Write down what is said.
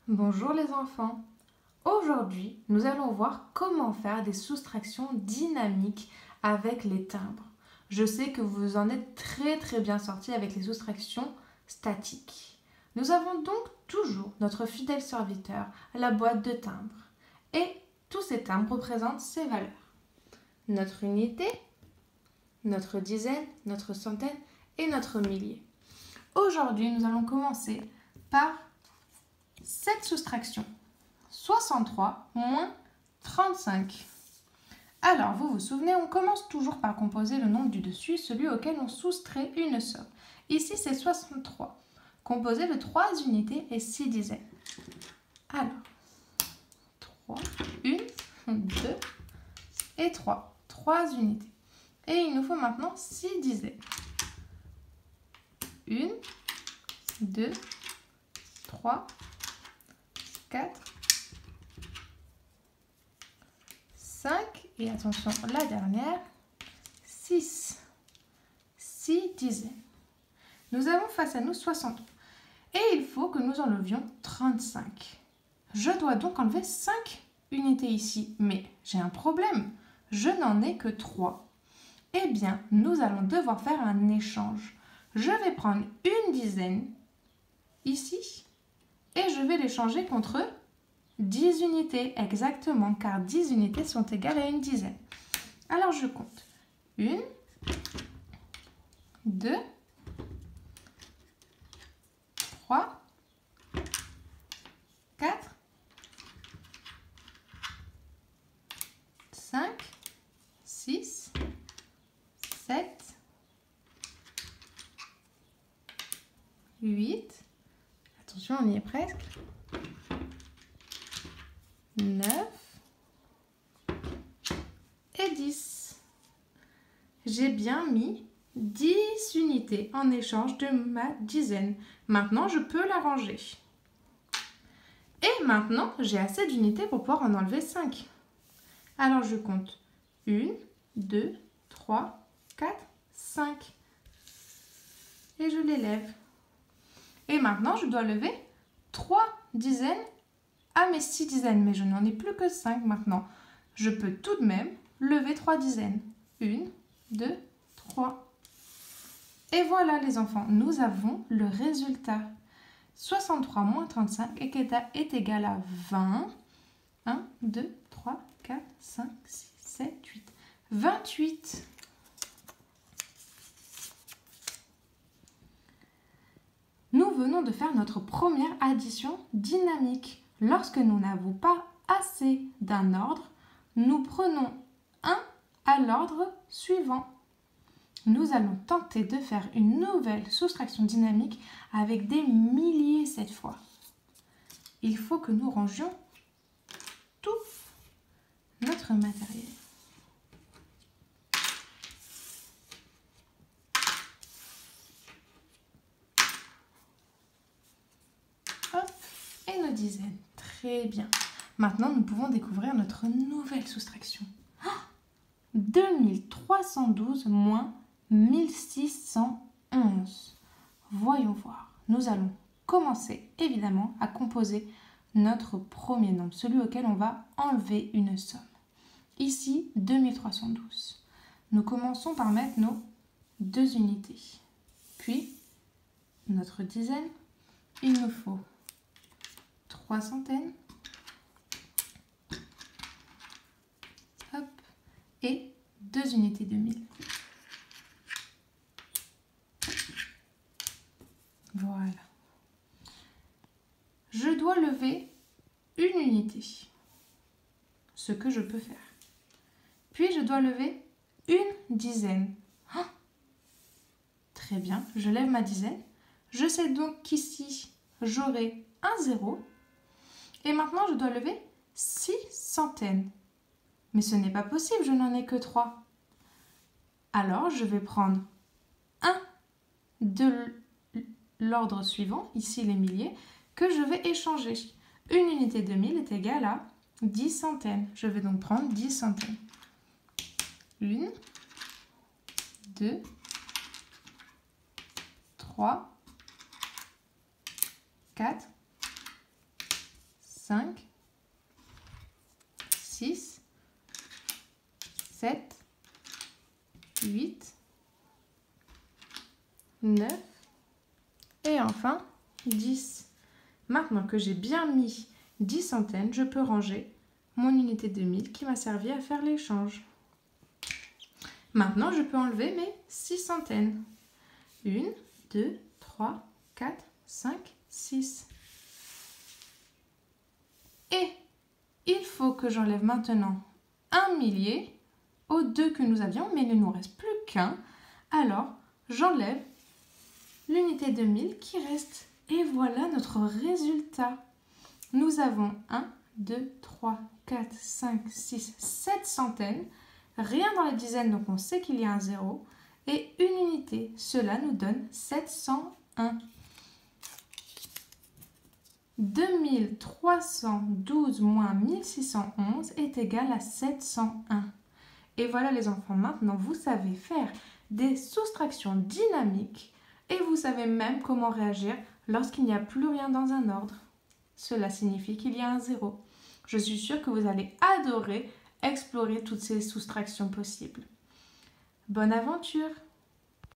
Bonjour les enfants. Aujourd'hui, nous allons voir comment faire des soustractions dynamiques avec les timbres. Je sais que vous en êtes très bien sortis avec les soustractions statiques. Nous avons donc toujours notre fidèle serviteur, la boîte de timbres. Et tous ces timbres représentent ces valeurs. Notre unité, notre dizaine, notre centaine et notre millier. Aujourd'hui, nous allons commencer par cette soustraction. 63 moins 35. Alors, vous vous souvenez, on commence toujours par composer le nombre du dessus, celui auquel on soustrait une somme. Ici, c'est 63, composé de 3 unités et 6 dizaines. Alors, 3, 1, 2 et 3. 3 unités. Et il nous faut maintenant 6 dizaines. 1, 2, 3, 4, 5, et attention, la dernière, 6. 6 dizaines. Nous avons face à nous 60. Et il faut que nous enlevions 35. Je dois donc enlever 5 unités ici. Mais j'ai un problème. Je n'en ai que 3. Eh bien, nous allons devoir faire un échange. Je vais prendre une dizaine ici et je vais l'échanger contre 10 unités, exactement, car 10 unités sont égales à une dizaine. Alors, je compte. 1, 2, 3, 4, 5, 6, 7, 8, attention, on y est presque, 9 et 10. J'ai bien mis 10 unités en échange de ma dizaine. Maintenant, je peux la ranger. Et maintenant, j'ai assez d'unités pour pouvoir en enlever 5. Alors, je compte 1, 2, 3, 4, 5. Et je les lève. Et maintenant, je dois lever 3 dizaines à mes 6 dizaines. Mais je n'en ai plus que 5 maintenant. Je peux tout de même lever 3 dizaines. 1, 2, 3. Et voilà les enfants, nous avons le résultat. 63 moins 35 est égal à 20. 1, 2, 3, 4, 5, 6, 7, 8. 28. Nous venons de faire notre première addition dynamique. Lorsque nous n'avons pas assez d'un ordre, nous prenons un à l'ordre suivant. Nous allons tenter de faire une nouvelle soustraction dynamique avec des milliers cette fois. Il faut que nous rangions tout notre matériel. Hop, et nos dizaines. Très bien. Maintenant, nous pouvons découvrir notre nouvelle soustraction. 2312 moins 1611. Voyons voir. Nous allons commencer évidemment à composer notre premier nombre, celui auquel on va enlever une somme. Ici, 2312. Nous commençons par mettre nos 2 unités. Puis, notre dizaine, il nous faut 3 centaines. Hop, et 2 unités de 1000. Voilà. Je dois lever une unité, ce que je peux faire. Puis je dois lever une dizaine. Ah, très bien, je lève ma dizaine. Je sais donc qu'ici, j'aurai un 0. Et maintenant, je dois lever 6 centaines. Mais ce n'est pas possible, je n'en ai que 3. Alors, je vais prendre un de l'ordre suivant, ici les milliers, que je vais échanger. Une unité de 1000 est égale à 10 centaines. Je vais donc prendre 10 centaines. 1, 2, 3, 4, 5, 6, 7, 8, 9 et enfin 10. Maintenant que j'ai bien mis 10 centaines, je peux ranger mon unité de 1000 qui m'a servi à faire l'échange. Maintenant, je peux enlever mes 6 centaines. 1, 2, 3, 4, 5, 6. Et il faut que j'enlève maintenant un millier aux 2 que nous avions, mais il ne nous reste plus qu'un. Alors, j'enlève l'unité de 1000 qui reste. Et voilà notre résultat. Nous avons 1, 2, 3, 4, 5, 6, 7 centaines. Rien dans les dizaines, donc on sait qu'il y a un zéro. Et une unité, cela nous donne 701. 2312 moins 1611 est égal à 701. Et voilà les enfants, maintenant vous savez faire des soustractions dynamiques et vous savez même comment réagir lorsqu'il n'y a plus rien dans un ordre. Cela signifie qu'il y a un zéro. Je suis sûre que vous allez adorer explorer toutes ces soustractions possibles. Bonne aventure!